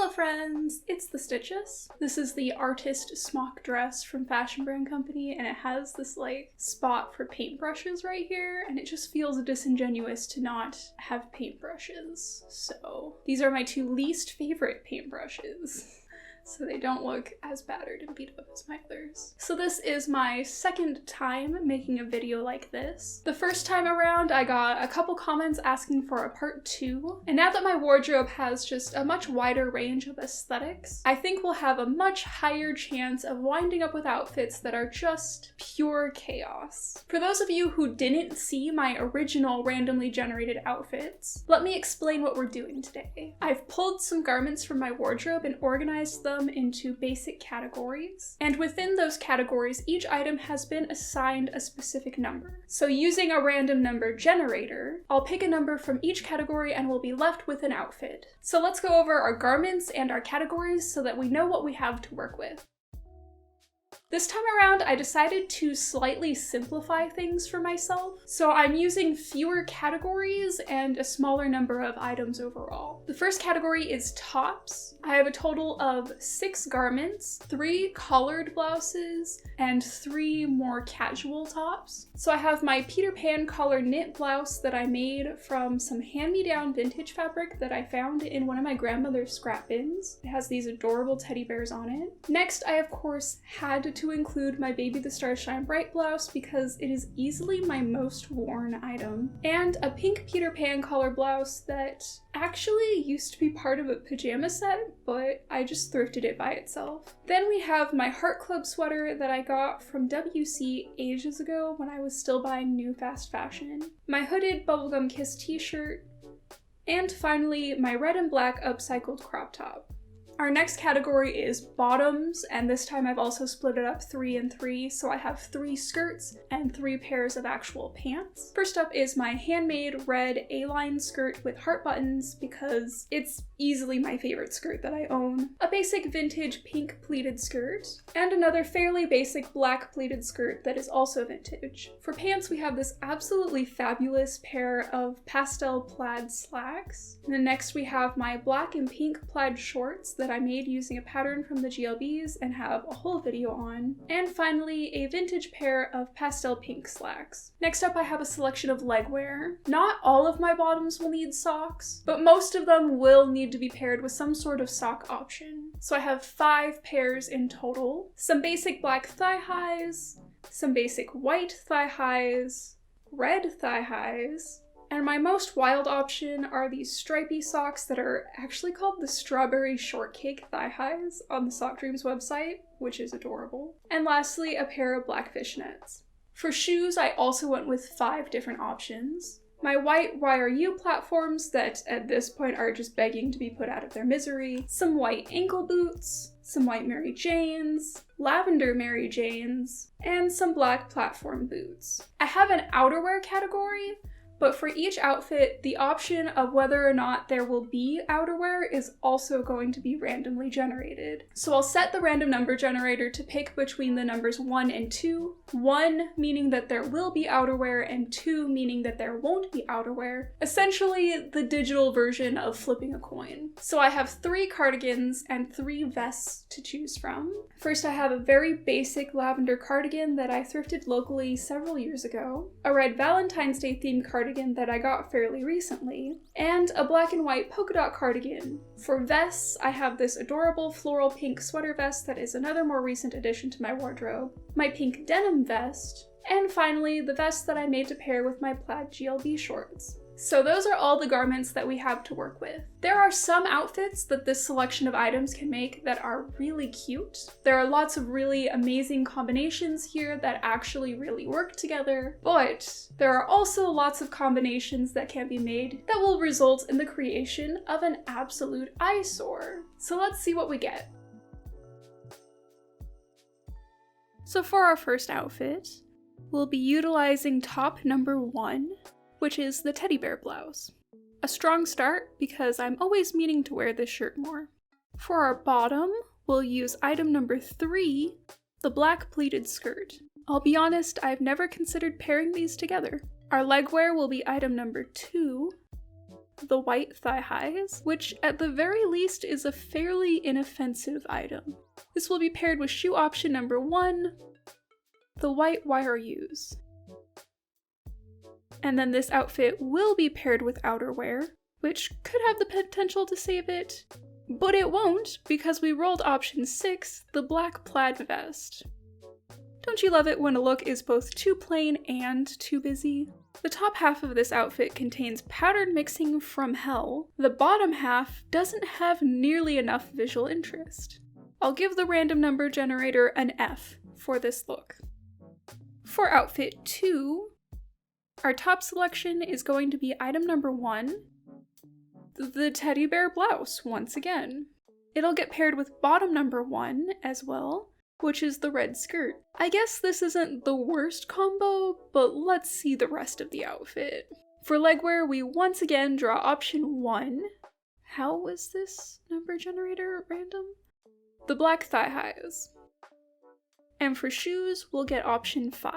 Hello friends, it's the Stitches. This is the artist smock dress from Fashion Brand Company, and it has this like spot for paintbrushes right here, and it just feels disingenuous to not have paintbrushes. So these are my two least favorite paintbrushes, so they don't look as battered and beat up as my others. So this is my second time making a video like this. The first time around, I got a couple comments asking for a part 2, and now that my wardrobe has just a much wider range of aesthetics, I think we'll have a much higher chance of winding up with outfits that are just pure chaos. For those of you who didn't see my original randomly generated outfits, let me explain what we're doing today. I've pulled some garments from my wardrobe and organized them into basic categories, and within those categories each item has been assigned a specific number. So using a random number generator, I'll pick a number from each category and we'll be left with an outfit. So let's go over our garments and our categories so that we know what we have to work with. This time around, I decided to slightly simplify things for myself, so I'm using fewer categories and a smaller number of items overall. The first category is tops. I have a total of 6 garments, 3 collared blouses, and 3 more casual tops. So I have my Peter Pan collar knit blouse that I made from some hand-me-down vintage fabric that I found in one of my grandmother's scrap bins. It has these adorable teddy bears on it. Next, I of course had to include my Baby the Stars Shine Bright blouse because it is easily my most worn item, and a pink Peter Pan collar blouse that actually used to be part of a pajama set, but I just thrifted it by itself. Then we have my Heart Club sweater that I got from WC ages ago when I was still buying new fast fashion, my hooded Bubblegum Kiss t-shirt, and finally my red and black upcycled crop top. Our next category is bottoms, and this time I've also split it up 3 and 3, so I have 3 skirts and 3 pairs of actual pants. First up is my handmade red A-line skirt with heart buttons because it's easily my favorite skirt that I own, a basic vintage pink pleated skirt, and another fairly basic black pleated skirt that is also vintage. For pants, we have this absolutely fabulous pair of pastel plaid slacks. And then next we have my black and pink plaid shorts that I made using a pattern from the GLBs and have a whole video on. And finally, a vintage pair of pastel pink slacks. Next up, I have a selection of legwear. Not all of my bottoms will need socks, but most of them will need to be paired with some sort of sock option. So I have 5 pairs in total. Some basic black thigh highs, some basic white thigh highs, red thigh highs, and my most wild option are these stripy socks that are actually called the Strawberry Shortcake Thigh Highs on the Sock Dreams website, which is adorable. And lastly, a pair of black fishnets. For shoes, I also went with 5 different options. My white YRU platforms that at this point are just begging to be put out of their misery, some white ankle boots, some white Mary Janes, lavender Mary Janes, and some black platform boots. I have an outerwear category, but for each outfit, the option of whether or not there will be outerwear is also going to be randomly generated. So I'll set the random number generator to pick between the numbers 1 and 2, 1 meaning that there will be outerwear and 2 meaning that there won't be outerwear, essentially the digital version of flipping a coin. So I have 3 cardigans and 3 vests to choose from. First, I have a very basic lavender cardigan that I thrifted locally several years ago, a red Valentine's Day themed cardigan that I got fairly recently, and a black and white polka dot cardigan. For vests, I have this adorable floral pink sweater vest that is another more recent addition to my wardrobe, my pink denim vest, and finally the vest that I made to pair with my plaid GLB shorts. So those are all the garments that we have to work with. There are some outfits that this selection of items can make that are really cute. There are lots of really amazing combinations here that actually really work together, but there are also lots of combinations that can be made that will result in the creation of an absolute eyesore. So let's see what we get. So for our first outfit, we'll be utilizing top number 1, which is the teddy bear blouse. A strong start because I'm always meaning to wear this shirt more. For our bottom, we'll use item number 3, the black pleated skirt. I'll be honest, I've never considered pairing these together. Our legwear will be item number 2, the white thigh highs, which at the very least is a fairly inoffensive item. This will be paired with shoe option number 1, the white wire U's. And then this outfit will be paired with outerwear, which could have the potential to save it, but it won't because we rolled option 6, the black plaid vest. Don't you love it when a look is both too plain and too busy? The top half of this outfit contains pattern mixing from hell. The bottom half doesn't have nearly enough visual interest. I'll give the random number generator an F for this look. For outfit 2, our top selection is going to be item number 1, the teddy bear blouse once again. It'll get paired with bottom number 1 as well, which is the red skirt. I guess this isn't the worst combo, but let's see the rest of the outfit. For legwear, we once again draw option 1. How was this number generator random? The black thigh highs. And for shoes, we'll get option 5,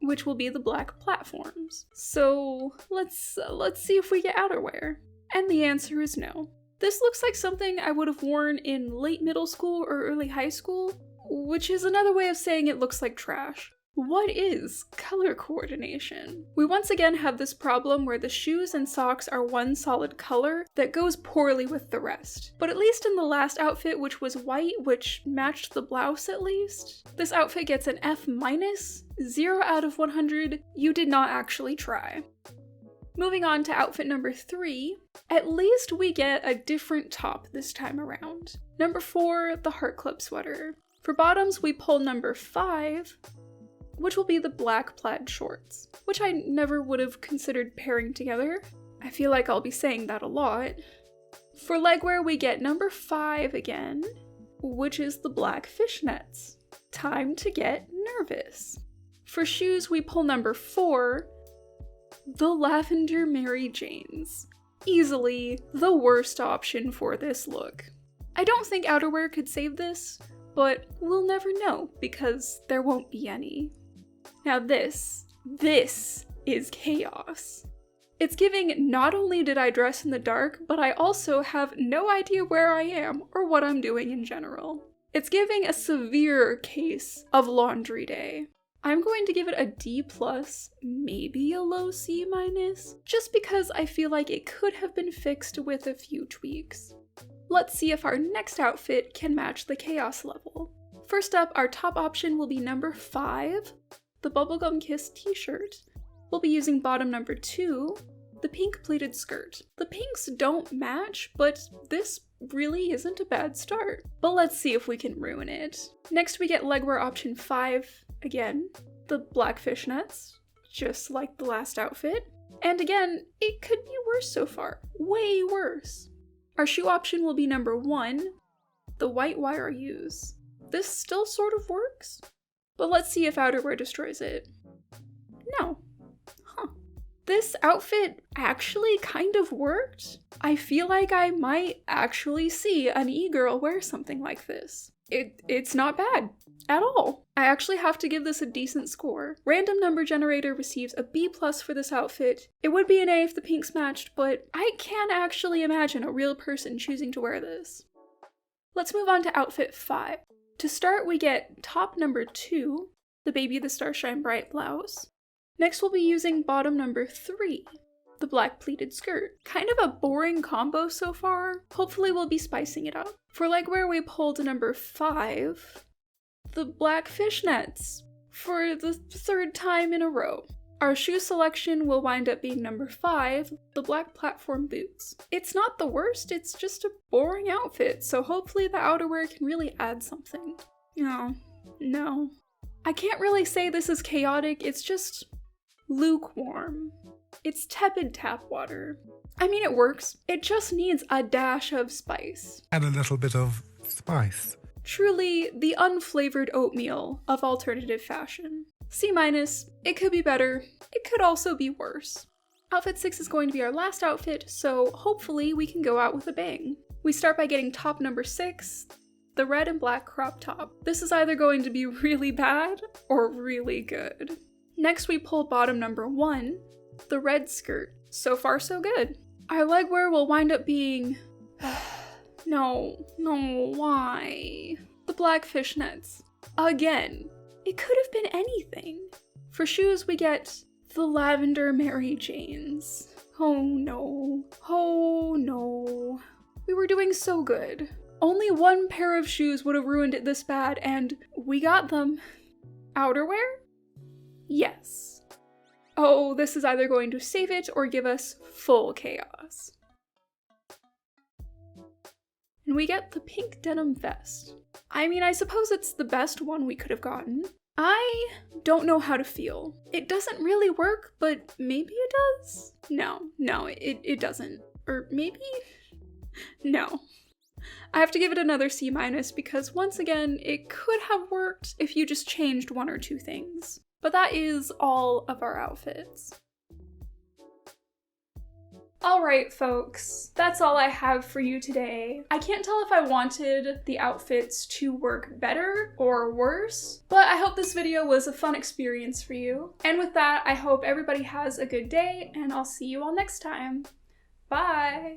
which will be the black platforms. So let's see if we get outerwear. And the answer is no. This looks like something I would have worn in late middle school or early high school, which is another way of saying it looks like trash. What is color coordination? We once again have this problem where the shoes and socks are one solid color that goes poorly with the rest. But at least in the last outfit, which was white, which matched the blouse at least, this outfit gets an F-, 0 out of 100. You did not actually try. Moving on to outfit number 3, at least we get a different top this time around. Number 4, the Heart Club sweater. For bottoms, we pull number 5, which will be the black plaid shorts, which I never would have considered pairing together. I feel like I'll be saying that a lot. For legwear, we get number 5 again, which is the black fishnets. Time to get nervous. For shoes, we pull number 4, the lavender Mary Janes. Easily the worst option for this look. I don't think outerwear could save this, but we'll never know because there won't be any. Now this is chaos. It's giving not only did I dress in the dark, but I also have no idea where I am or what I'm doing in general. It's giving a severe case of laundry day. I'm going to give it a D+, maybe a low C-, just because I feel like it could have been fixed with a few tweaks. Let's see if our next outfit can match the chaos level. First up, our top option will be number 5, the Bubblegum Kiss t-shirt. We'll be using bottom number 2, the pink pleated skirt. The pinks don't match, but this really isn't a bad start. But let's see if we can ruin it. Next we get legwear option 5, again, the black fishnets, just like the last outfit. And again, it could be worse so far, way worse. Our shoe option will be number 1, the white wire U's. This still sort of works, but let's see if outerwear destroys it. No. This outfit actually kind of worked. I feel like I might actually see an e-girl wear something like this. It's not bad at all. I actually have to give this a decent score. Random number generator receives a B+ for this outfit. It would be an A if the pinks matched, but I can't actually imagine a real person choosing to wear this. Let's move on to outfit 5. To start, we get top number 2, the Baby the Starshine Bright blouse. Next we'll be using bottom number 3, the black pleated skirt. Kind of a boring combo so far. Hopefully we'll be spicing it up. For legwear, we pulled number 5, the black fishnets, for the 3rd time in a row. Our shoe selection will wind up being number 5, the black platform boots. It's not the worst, it's just a boring outfit, so hopefully the outerwear can really add something. No. I can't really say this is chaotic, it's just lukewarm. It's tepid tap water. I mean, it works. It just needs a dash of spice. And a little bit of spice. Truly the unflavored oatmeal of alternative fashion. C-, it could be better. It could also be worse. Outfit 6 is going to be our last outfit, so hopefully we can go out with a bang. We start by getting top number 6, the red and black crop top. This is either going to be really bad or really good. Next we pull bottom number 1, the red skirt. So far so good. Our legwear will wind up being... No, why? The black fishnets. Again. It could have been anything. For shoes, we get the lavender Mary Janes. Oh no. Oh no. We were doing so good. Only one pair of shoes would have ruined it this bad, and we got them. Outerwear? Yes. Oh, this is either going to save it or give us full chaos. And we get the pink denim vest. I mean, I suppose it's the best one we could have gotten. I don't know how to feel. It doesn't really work, but maybe it does? No, it doesn't. Or maybe? No. I have to give it another C- because once again, it could have worked if you just changed one or two things. But that is all of our outfits. Alright folks, that's all I have for you today. I can't tell if I wanted the outfits to work better or worse, but I hope this video was a fun experience for you. And with that, I hope everybody has a good day, and I'll see you all next time. Bye!